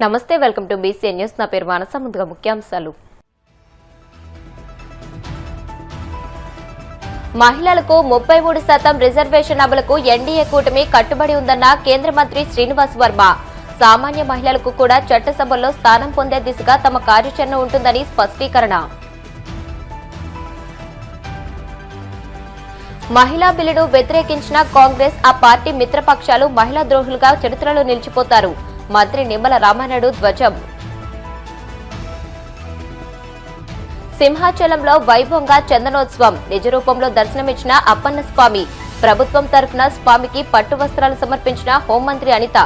నమస్తే, welcome to BC news. నా పేరు మానస. ముందుగా ముఖ్యాంశాలు. మహిళలకు 33% రిజర్వేషన్ అమలుకు ఎన్డీఏ కూటమి కట్టుబడి ఉందన్న కేంద్ర మంత్రి శ్రీనివాస్ వర్మ. సామాన్య మహిళలకు కూడా చట్టసభల్లో స్థానం పొందే దిశగా తమ కార్యాచరణ ఉంటుందని స్పష్టీకరణ. మహిళా బిల్లును వ్యతిరేకించిన కాంగ్రెస్, ఆ పార్టీ మిత్రపక్షాలు మహిళా ద్రోహులుగా చరిత్రలో నిలిచిపోతారు. మంత్రి నిమ్మల రామానాయుడు ధ్వజం. సింహాచలంలో వైభవంగా చందనోత్సవం. నిజరూపంలో దర్శనమిచ్చిన అప్పన్న స్వామి. ప్రభుత్వం తరఫున స్వామికి పట్టు వస్త్రాలు సమర్పించిన హోంమంత్రి అనిత.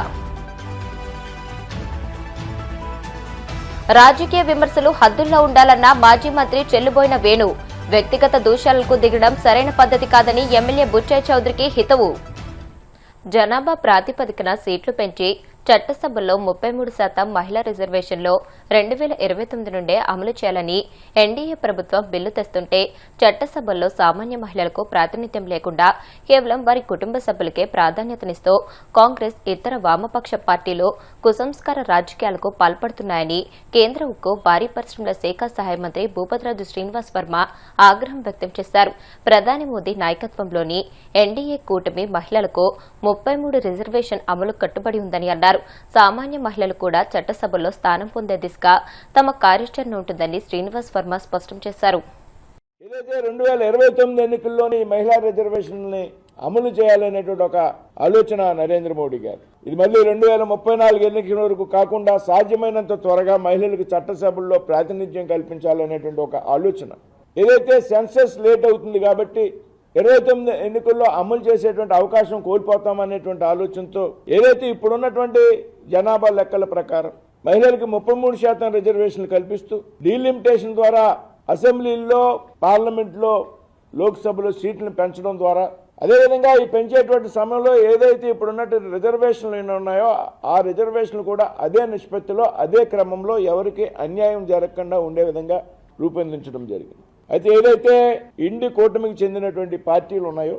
రాజకీయ విమర్శలు హద్దుల్లో ఉండాలన్న మాజీ మంత్రి చెల్లుబోయిన వేణు. వ్యక్తిగత దూషణలకు దిగడం సరైన పద్ధతి కాదని ఎమ్మెల్యే బుచ్చయ్య చౌదరికి హితవు. జనాభా ప్రాతిపదికన సీట్లు పెంచి చట్టసభల్లో 33% మహిళా రిజర్వేషన్లో 2029 నుండే అమలు చేయాలని ఎన్డీఏ ప్రభుత్వం బిల్లు తెస్తుంటే చట్టసభల్లో సామాన్య మహిళలకు ప్రాతినిధ్యం లేకుండా కేవలం వారి కుటుంబ సభ్యులకే ప్రాధాన్యతనిస్తూ కాంగ్రెస్, ఇతర వామపక్ష పార్టీలు కుసంస్కార రాజకీయాలకు పాల్పడుతున్నాయని కేంద్ర ఉక్కు, భారీ పరిశ్రమల శాఖ సహాయ మంత్రి భూపతిరాజు శ్రీనివాస్ వర్మ ఆగ్రహం వ్యక్తం చేశారు. ప్రధాని మోదీ నాయకత్వంలోని ఎన్డీఏ కూటమి మహిళలకు 33 రిజర్వేషన్ అమలు కట్టుబడి ఉందని అన్నారు. సామాన్య మహిళలు కూడా చట్టసభల్లో స్థానం పొందే దిశగా తమ కార్యాచరణ ఉంటుందని శ్రీనివాస్ వర్మ స్పష్టం చేశారు. ఏదైతే 2029 ఎన్నికల్లోని మహిళా రిజర్వేషన్ని అమలు చేయాలనేటువంటి ఒక ఆలోచన నరేంద్ర మోడీ గారు, ఇది మళ్ళీ 2034 ఎన్నికల వరకు కాకుండా సాధ్యమైనంత త్వరగా మహిళలకు చట్టసభల్లో ప్రాతినిధ్యం కల్పించాలనేటువంటి ఒక ఆలోచన. ఏదైతే సెన్సస్ లేట్ అవుతుంది కాబట్టి 29 ఎన్నికల్లో అమలు చేసేటువంటి అవకాశం కోల్పోతామనేటువంటి ఆలోచనతో ఏదైతే ఇప్పుడున్నటువంటి జనాభా లెక్కల ప్రకారం మహిళలకు 33% రిజర్వేషన్లు కల్పిస్తూ డీలిమిటేషన్ ద్వారా అసెంబ్లీల్లో, పార్లమెంట్లో, లోక్సభలో సీట్లను పెంచడం ద్వారా, అదేవిధంగా ఈ పెంచేటువంటి సమయంలో ఏదైతే ఇప్పుడున్నటువంటి రిజర్వేషన్లు ఉన్నాయో ఆ రిజర్వేషన్లు కూడా అదే నిష్పత్తిలో, అదే క్రమంలో ఎవరికి అన్యాయం జరగకుండా ఉండే విధంగా రూపొందించడం జరిగింది. అయితే ఏదైతే ఇండి కూటమికి చెందినటువంటి పార్టీలు ఉన్నాయో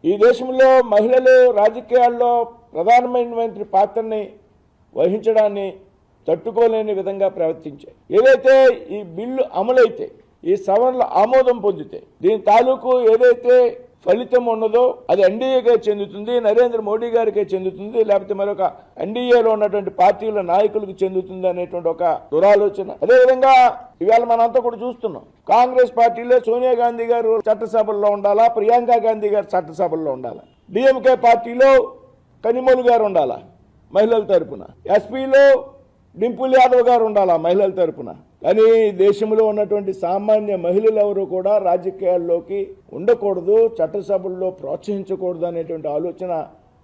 ఈ దేశంలో మహిళలు రాజకీయాల్లో ప్రధానమైనటువంటి పాత్రని వహించడాన్ని తట్టుకోలేని విధంగా ప్రవర్తించాయి. ఏదైతే ఈ బిల్లు అమలైతే, ఈ సవరణలు ఆమోదం పొందితే దీని తాలూకు ఏదైతే ఫలితం ఉన్నదో అది ఎన్డీఏకే చెందుతుంది, నరేంద్ర మోడీ గారికే చెందుతుంది, లేకపోతే మరొక ఎన్డీఏలో ఉన్నటువంటి పార్టీల నాయకులకు చెందుతుంది అనేటువంటి ఒక దురాలోచన. అదేవిధంగా ఇవాళ మనంతా కూడా చూస్తున్నాం, కాంగ్రెస్ పార్టీలో సోనియా గాంధీ గారు చట్టసభల్లో ఉండాలా, ప్రియాంక గాంధీ గారు చట్టసభల్లో ఉండాలా, డిఎంకే పార్టీలో కనిమోలు గారు ఉండాలా మహిళల తరపున, ఎస్పీలో డింపుల్ యాదవ్ గారు ఉండాలా మహిళల తరపున. కానీ దేశంలో ఉన్నటువంటి సామాన్య మహిళలు ఎవరు కూడా రాజకీయాల్లోకి ఉండకూడదు, చట్టసభల్లో ప్రోత్సహించకూడదు అనేటువంటి ఆలోచన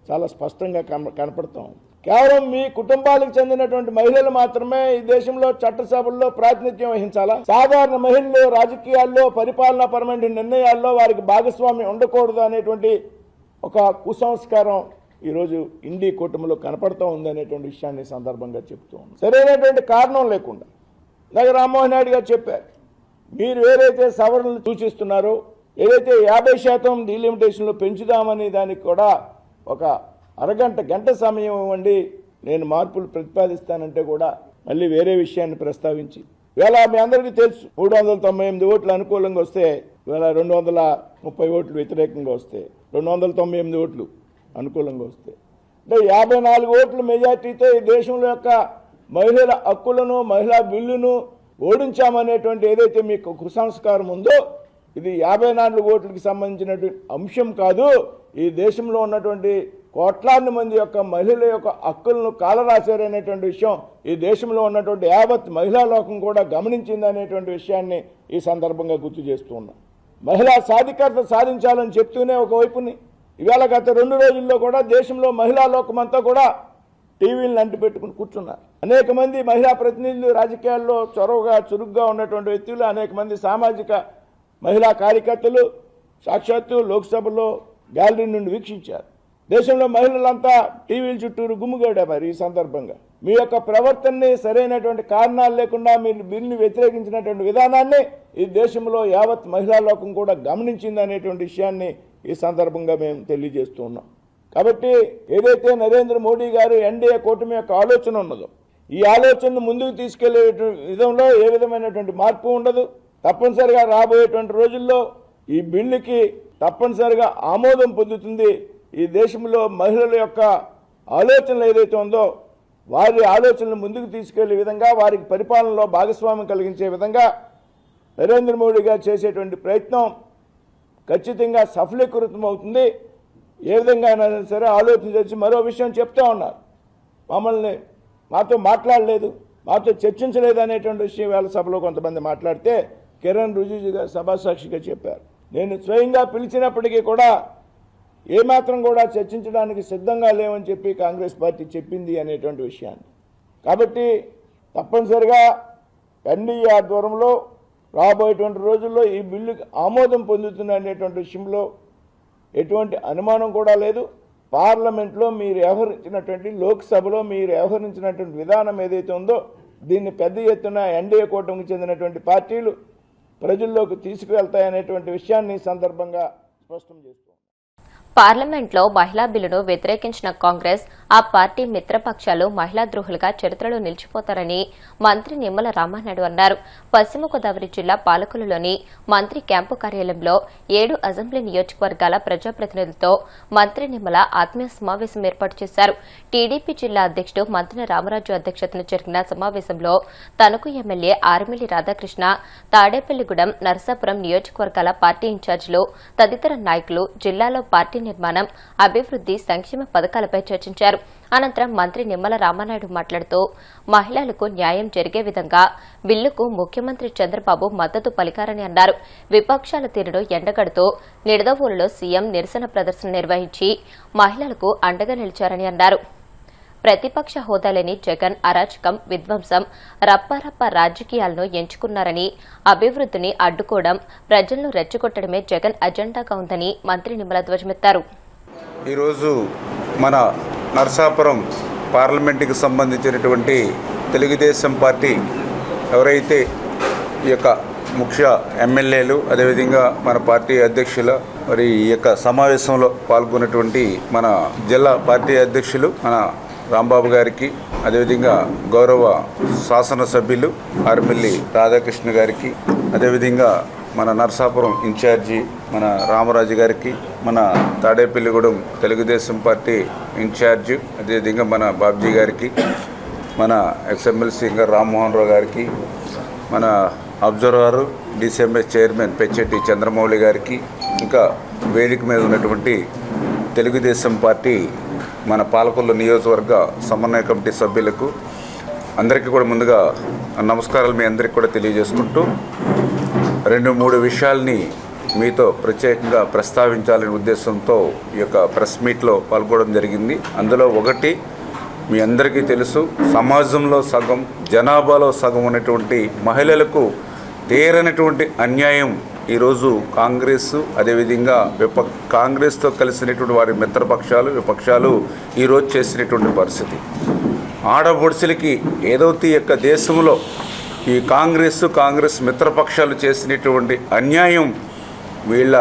చాలా స్పష్టంగా కనపడతాం. కేవలం మీ కుటుంబాలకు చెందినటువంటి మహిళలు మాత్రమే ఈ దేశంలో చట్టసభల్లో ప్రాతినిధ్యం వహించాలా? సాధారణ మహిళలు రాజకీయాల్లో, పరిపాలనాపరమైన నిర్ణయాల్లో వారికి భాగస్వామ్యం ఉండకూడదు అనేటువంటి ఒక కుసంస్కారం ఈరోజు ఇండి కూటమిలో కనపడుతూ ఉంది అనేటువంటి విషయాన్ని సందర్భంగా చెప్తూ ఉన్నాం. సరైనటువంటి కారణం లేకుండా దగ్గర రామ్మోహన్ నాయుడు గారు చెప్పారు, మీరు ఏదైతే సవరణలు సూచిస్తున్నారో, ఏదైతే 50% డీలిమిటేషన్లు పెంచుదామని దానికి కూడా ఒక గంట సమయం ఇవ్వండి, నేను మార్పులు ప్రతిపాదిస్తానంటే కూడా మళ్ళీ వేరే విషయాన్ని ప్రస్తావించి, ఇవాళ మీ అందరికీ తెలుసు 398 ఓట్లు అనుకూలంగా వస్తే, ఇవాళ 230 ఓట్లు వ్యతిరేకంగా వస్తే, 298 ఓట్లు అనుకూలంగా వస్తే, అంటే 54 ఓట్ల మెజార్టీతో ఈ దేశంలో యొక్క మహిళల హక్కులను, మహిళా బిల్లును ఓడించామనేటువంటి ఏదైతే మీకు కుసంస్కారం ఉందో ఇది 54 ఓట్లకి సంబంధించినటువంటి అంశం కాదు. ఈ దేశంలో ఉన్నటువంటి కోట్లాది మంది యొక్క మహిళల యొక్క హక్కులను కాలరాశారనేటువంటి విషయం ఈ దేశంలో ఉన్నటువంటి యావత్ మహిళా లోకం కూడా గమనించింది అనేటువంటి విషయాన్ని ఈ సందర్భంగా గుర్తు చేస్తూ ఉన్నాం. మహిళా సాధికారత సాధించాలని చెప్తూనే ఒకవైపుని ఇవాళ గత 2 రోజుల్లో కూడా దేశంలో మహిళా లోకం అంతా కూడా టీవీలను అంటిపెట్టుకుని కూర్చున్నారు. అనేక మంది మహిళా ప్రతినిధులు, రాజకీయాల్లో చొరవగా చురుగ్గా ఉన్నటువంటి వ్యక్తులు, అనేక మంది సామాజిక మహిళా కార్యకర్తలు సాక్షాత్తు లోక్సభలో గ్యాలరీ నుండి వీక్షించారు. దేశంలో మహిళలంతా టీవీల చుట్టూరు గుమ్ముగూడారు. ఈ సందర్భంగా మీ యొక్క ప్రవర్తనని, సరైనటువంటి కారణాలు లేకుండా మీరు బిల్లుని వ్యతిరేకించినటువంటి విధానాన్ని ఈ దేశంలో యావత్ మహిళా లోకం కూడా గమనించింది అనేటువంటి విషయాన్ని ఈ సందర్భంగా మేము తెలియజేస్తూ ఉన్నాం. కాబట్టి ఏదైతే నరేంద్ర మోడీ గారు ఎన్డీఏ కూటమి యొక్క ఆలోచన ఉన్నదో, ఈ ఆలోచనను ముందుకు తీసుకెళ్లే విధంలో ఏ విధమైనటువంటి మార్పు ఉండదు. తప్పనిసరిగా రాబోయేటువంటి రోజుల్లో ఈ బిల్లుకి తప్పనిసరిగా ఆమోదం పొందుతుంది. ఈ దేశంలో మహిళల యొక్క ఆలోచనలు ఏదైతే ఉందో వారి ఆలోచనలు ముందుకు తీసుకెళ్లే విధంగా, వారికి పరిపాలనలో భాగస్వామ్యం కలిగించే విధంగా నరేంద్ర మోడీ గారు చేసేటువంటి ప్రయత్నం ఖచ్చితంగా సఫలీకృతం అవుతుంది. ఏ విధంగా అయినా సరే ఆలోచించి మరో విషయం చెప్తా ఉన్నారు, మాతో మాట్లాడలేదు, మాతో చర్చించలేదు అనేటువంటి విషయం వేళ సభలో కొంతమంది మాట్లాడితే కిరణ్ రిజిజు గారు సభాసాక్షిగా చెప్పారు. నేను స్వయంగా పిలిచినప్పటికీ కూడా ఏమాత్రం కూడా చర్చించడానికి సిద్ధంగా లేవని చెప్పి కాంగ్రెస్ పార్టీ చెప్పింది అనేటువంటి విషయాన్ని. కాబట్టి తప్పనిసరిగా ఎన్డీఏ ఆధ్వర్యంలో రాబోయేటువంటి రోజుల్లో ఈ బిల్లుకి ఆమోదం పొందుతుంది అనేటువంటి విషయంలో ఎటువంటి అనుమానం కూడా లేదు. పార్లమెంట్లో మీరు వ్యవహరించినటువంటి, లోక్సభలో మీరు వ్యవహరించినటువంటి విధానం ఏదైతే ఉందో దీన్ని పెద్ద ఎత్తున ఎన్డీఏ కూటమికి చెందినటువంటి పార్టీలు ప్రజల్లోకి తీసుకువెళ్తాయనేటువంటి విషయాన్ని ఈ సందర్భంగా స్పష్టం చేస్తున్నాం. పార్లమెంట్లో మహిళా బిల్లును వ్యతిరేకించిన కాంగ్రెస్, ఆ పార్టీ మిత్రపక్షాలు మహిళా ద్రోహులుగా చరిత్రలో నిలిచిపోతారని మంత్రి నిమ్మల రామానాయుడు అన్నారు. పశ్చిమ గోదావరి జిల్లా పాలకులలోని మంత్రి క్యాంపు కార్యాలయంలో 7 అసెంబ్లీ నియోజకవర్గాల ప్రజాప్రతినిధులతో మంత్రి నిమ్మల ఆత్మీయ సమావేశం ఏర్పాటు చేశారు. టీడీపీ జిల్లా అధ్యక్షుడు మంత్రి రామరాజు అధ్యక్షతన జరిగిన సమావేశంలో తణుకు ఎమ్మెల్యే ఆర్మిల్లి రాధాకృష్ణ, తాడేపల్లిగూడెం, నరసాపురం నియోజకవర్గాల పార్టీ ఇన్ఛార్జీలు తదితర నాయకులు జిల్లాలో పార్టీ నిర్మాణం, అభివృద్ది, సంక్షేమ పథకాలపై చర్చించారు. అనంతరం మంత్రి నిమ్మల రామానాయుడు మాట్లాడుతూ మహిళలకు న్యాయం జరిగే విధంగా బిల్లుకు ముఖ్యమంత్రి చంద్రబాబు మద్దతు పలికారని అన్నారు. విపక్షాల తీరును ఎండగడుతూ నిడదవోలులో సీఎం నిరసన ప్రదర్శన నిర్వహించి మహిళలకు అండగా నిలిచారని అన్నారు. ప్రతిపక్ష హోదా లేని జగన్ అరాచకం, విధ్వంసం, రప్పారప్ప రాజకీయాలను ఎంచుకున్నారని, అభివృద్దిని అడ్డుకోవడం, ప్రజలను రెచ్చగొట్టడమే జగన్ అజెండాగా ఉందని మంత్రి నిమ్మల ధ్వజమెత్తారు. ఈరోజు మన నరసాపురం పార్లమెంటుకి సంబంధించినటువంటి తెలుగుదేశం పార్టీ ఎవరైతే ఈ యొక్క ముఖ్య ఎమ్మెల్యేలు, అదేవిధంగా మన పార్టీ అధ్యక్షుల మరి ఈ యొక్క సమావేశంలో పాల్గొన్నటువంటి మన జిల్లా పార్టీ అధ్యక్షులు మన రాంబాబు గారికి, అదేవిధంగా గౌరవ శాసనసభ్యులు ఆర్మిల్లి రాధాకృష్ణ గారికి, అదేవిధంగా మన నరసాపురం ఇన్ఛార్జి మన రామరాజు గారికి, మన తాడేపల్లిగూడెం తెలుగుదేశం పార్టీ ఇన్ఛార్జి అదేవిధంగా మన బాబ్జీ గారికి, మన ఎక్స్ఎమ్మెల్సీ ఇంకా రామ్మోహన్ రావు గారికి, మన observer DCMS chairman Pechetti Chandramouli గారికి, ఇంకా వేదిక మీద ఉన్నటువంటి తెలుగుదేశం పార్టీ మన పాలకొల్లు నియోజకవర్గ సమన్వయ కమిటీ సభ్యులకు అందరికీ కూడా ముందుగా నమస్కారాలు మీ అందరికీ కూడా తెలియజేసుకుంటూ 2-3 విషయాల్ని మీతో ప్రత్యేకంగా ప్రస్తావించాలనే ఉద్దేశంతో ఈ యొక్క ప్రెస్ మీట్లో పాల్గొనడం జరిగింది. అందులో ఒకటి, మీ అందరికీ తెలుసు, సమాజంలో సగం, జనాభాలో సగం ఉన్నటువంటి మహిళలకు తీరనటువంటి అన్యాయం ఈరోజు కాంగ్రెస్, అదేవిధంగా కాంగ్రెస్తో కలిసినటువంటి వారి మిత్రపక్షాలు, విపక్షాలు ఈరోజు చేసినటువంటి పరిస్థితి. ఆడబొడుచులకి ఏదైతే యొక్క దేశంలో ఈ కాంగ్రెస్ మిత్రపక్షాలు చేసినటువంటి అన్యాయం వీళ్ళ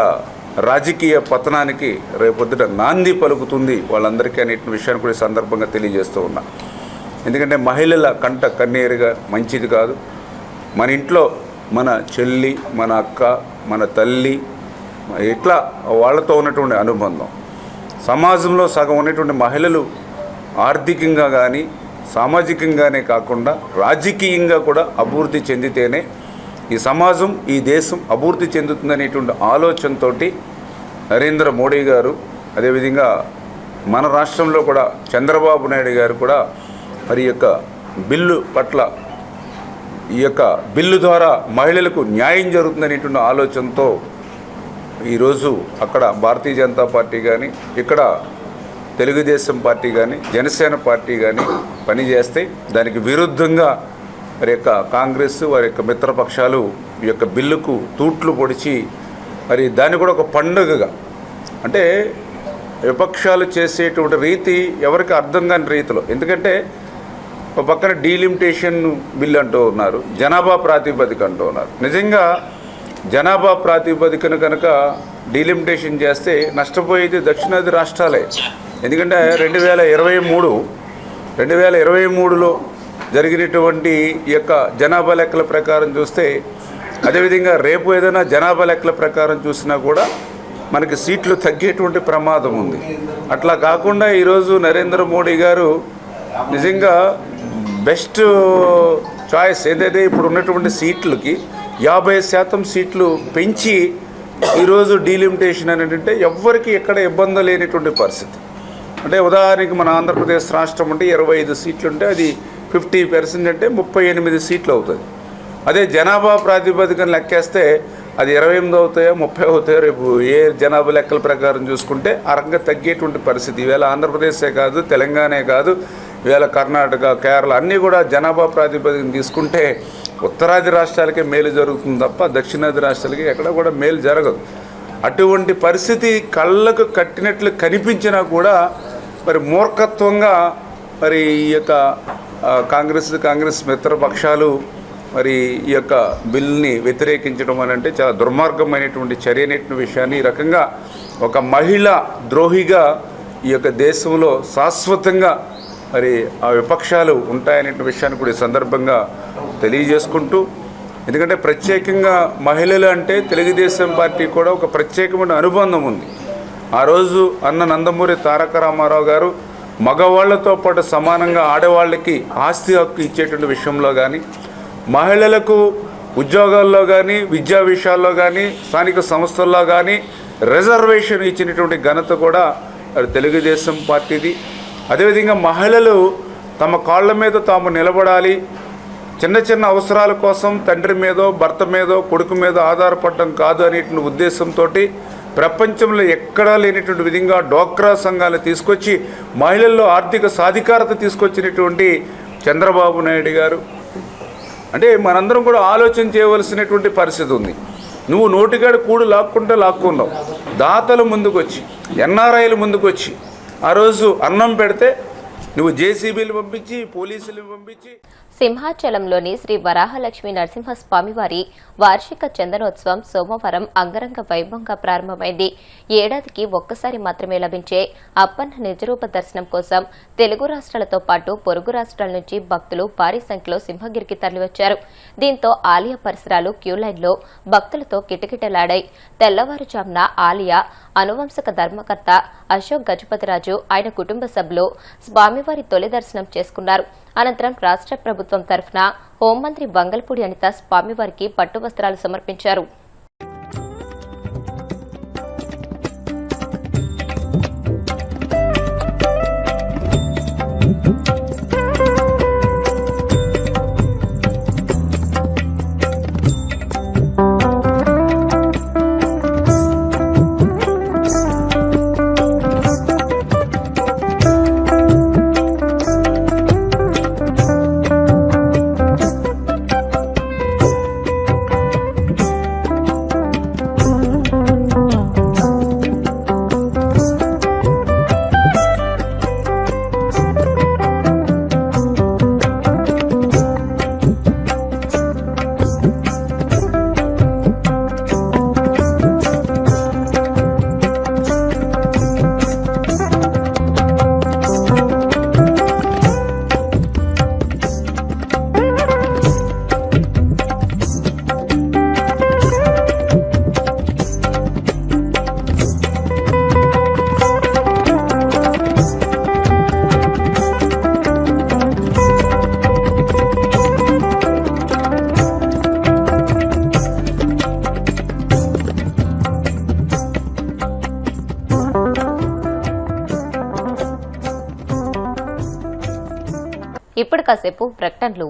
రాజకీయ పతనానికి రేపొద్దుట నాంది పలుకుతుంది వాళ్ళందరికీ అనే విషయాన్ని కూడా ఈ సందర్భంగా తెలియజేస్తూ ఉన్నా. ఎందుకంటే మహిళల కంట కన్నీరుగా మంచిది కాదు. మన ఇంట్లో మన చెల్లి, మన అక్క, మన తల్లి, ఇట్లా వాళ్ళతో ఉన్నటువంటి అనుబంధం, సమాజంలో సగం ఉన్నటువంటి మహిళలు ఆర్థికంగా కానీ సామాజికంగానే కాకుండా రాజకీయంగా కూడా అభివృద్ధి చెందితేనే ఈ సమాజం, ఈ దేశం అభివృద్ధి చెందుతుందనేటువంటి ఆలోచనతో నరేంద్ర మోడీ గారు, అదేవిధంగా మన రాష్ట్రంలో కూడా చంద్రబాబు నాయుడు గారు కూడా మరి యొక్క బిల్లు పట్ల, ఈ యొక్క బిల్లు ద్వారా మహిళలకు న్యాయం జరుగుతుందనేటువంటి ఆలోచనతో ఈరోజు అక్కడ భారతీయ జనతా పార్టీ కానీ, ఇక్కడ తెలుగుదేశం పార్టీ కానీ, జనసేన పార్టీ కానీ పనిచేస్తే దానికి విరుద్ధంగా వారి యొక్క కాంగ్రెస్, వారి యొక్క మిత్రపక్షాలు ఈ యొక్క బిల్లుకు తూట్లు పొడిచి మరి దాన్ని కూడా ఒక పండుగగా, అంటే విపక్షాలు చేసేటువంటి రీతి ఎవరికి అర్థం కాని రీతిలో, ఎందుకంటే ఒక పక్కన డీలిమిటేషన్ బిల్ అంటూ ఉన్నారు, జనాభా ప్రాతిపదిక అంటూ ఉన్నారు. నిజంగా జనాభా ప్రాతిపదికను కనుక డీలిమిటేషన్ చేస్తే నష్టపోయేది దక్షిణాది రాష్ట్రాలే. ఎందుకంటే 2023లో జరిగినటువంటి ఈ యొక్క జనాభా లెక్కల ప్రకారం చూస్తే, అదేవిధంగా రేపు ఏదైనా జనాభా లెక్కల ప్రకారం చూసినా కూడా మనకి సీట్లు తగ్గేటువంటి ప్రమాదం ఉంది. అట్లా కాకుండా ఈరోజు నరేంద్ర మోడీ గారు నిజంగా బెస్ట్ చాయిస్ ఏదైతే ఇప్పుడు ఉన్నటువంటి సీట్లకి 50% సీట్లు పెంచి ఈరోజు డీలిమిటేషన్ అని ఏంటంటే ఎవ్వరికి ఎక్కడ ఇబ్బంది లేనిటువంటి పరిస్థితి. అంటే ఉదాహరణకి మన ఆంధ్రప్రదేశ్ రాష్ట్రం అంటే 25 సీట్లు ఉంటే అది 50% అంటే 38 సీట్లు అవుతుంది. అదే జనాభా ప్రాతిపదికన లెక్కేస్తే అది 28 అవుతాయో 30 అవుతాయో రేపు ఏ జనాభా లెక్కల ప్రకారం చూసుకుంటే ఆ రకంగా తగ్గేటువంటి పరిస్థితి. ఈవేళ ఆంధ్రప్రదేశే కాదు, తెలంగాణే కాదు, ఈవేళ కర్ణాటక, కేరళ అన్నీ కూడా జనాభా ప్రాతిపదికన తీసుకుంటే ఉత్తరాది రాష్ట్రాలకే మేలు జరుగుతుంది తప్ప దక్షిణాది రాష్ట్రాలకి ఎక్కడ కూడా మేలు జరగదు. అటువంటి పరిస్థితి కళ్ళకు కట్టినట్లు కనిపించినా కూడా మరి మూర్ఖత్వంగా మరి ఈ యొక్క కాంగ్రెస్ మిత్రపక్షాలు మరి ఈ యొక్క బిల్ని వ్యతిరేకించడం అని అంటే చాలా దుర్మార్గమైనటువంటి చర్య అనేటువంటి విషయాన్ని, ఈ రకంగా ఒక మహిళ ద్రోహిగా ఈ యొక్క దేశంలో శాశ్వతంగా మరి ఆ విపక్షాలు ఉంటాయనే విషయాన్ని కూడా ఈ సందర్భంగా తెలియజేసుకుంటూ, ఎందుకంటే ప్రత్యేకంగా మహిళలు అంటే తెలుగుదేశం పార్టీ కూడా ఒక ప్రత్యేకమైన అనుబంధం ఉంది. ఆ రోజు అన్న నందమూరి తారక రామారావు గారు మగవాళ్లతో పాటు సమానంగా ఆడవాళ్ళకి ఆస్తి హక్కు ఇచ్చేటువంటి విషయంలో కానీ, మహిళలకు ఉద్యోగాల్లో కానీ, విద్యా విషయాల్లో కానీ, స్థానిక సంస్థల్లో కానీ రిజర్వేషన్ ఇచ్చినటువంటి ఘనత కూడా తెలుగుదేశం పార్టీది. అదేవిధంగా మహిళలు తమ కాళ్ళ మీద తాము నిలబడాలి, చిన్న చిన్న అవసరాల కోసం తండ్రి మీదో, భర్త మీదో, కొడుకు మీద ఆధారపడటం కాదు అనేటువంటి ఉద్దేశంతో ప్రపంచంలో ఎక్కడా లేనటువంటి విధంగా డ్వాక్రా సంఘాలు తీసుకొచ్చి మహిళల్లో ఆర్థిక సాధికారత తీసుకొచ్చినటువంటి చంద్రబాబు నాయుడు గారు. అంటే మనందరం కూడా ఆలోచన చేయవలసినటువంటి పరిస్థితి ఉంది. నువ్వు నోటికాడ కూడు లాక్కుంటే లాక్కున్నావు. దాతలు ముందుకొచ్చి, ఎన్ఆర్ఐలు ముందుకొచ్చి ఆ రోజు అన్నం పెడితే నువ్వు జేసీబీలు పంపించి, పోలీసులు పంపించి. సింహాచలంలోని శ్రీ వరాహలక్ష్మి నరసింహస్వామి వారి వార్షిక చందనోత్సవం సోమవారం అంగరంగ వైభవంగా ప్రారంభమైంది. ఏడాదికి ఒక్కసారి మాత్రమే లభించే అప్పన్న నిజరూప దర్శనం కోసం తెలుగు రాష్ట్రాలతో పాటు పొరుగు రాష్ట్రాల నుంచి భక్తులు భారీ సంఖ్యలో సింహగిరికి తరలివచ్చారు. దీంతో ఆలయ పరిసరాలు క్యూలైన్లో భక్తులతో కిటకిటలాడాయి. తెల్లవారుజామున ఆలయ అనువంశక ధర్మకర్త అశోక్ గజపతిరాజు, ఆయన కుటుంబ సభ్యులు స్వామివారి తొలి దర్శనం చేసుకున్నారు. అనంతరం రాష్ట్ర ప్రభుత్వం తరఫున హోంమంత్రి బంగల్పూడి అనిత స్వామివారికి పట్టు వస్త్రాలు సమర్పించారు. ఇప్పుడు కాసేపు ప్రకటనలు.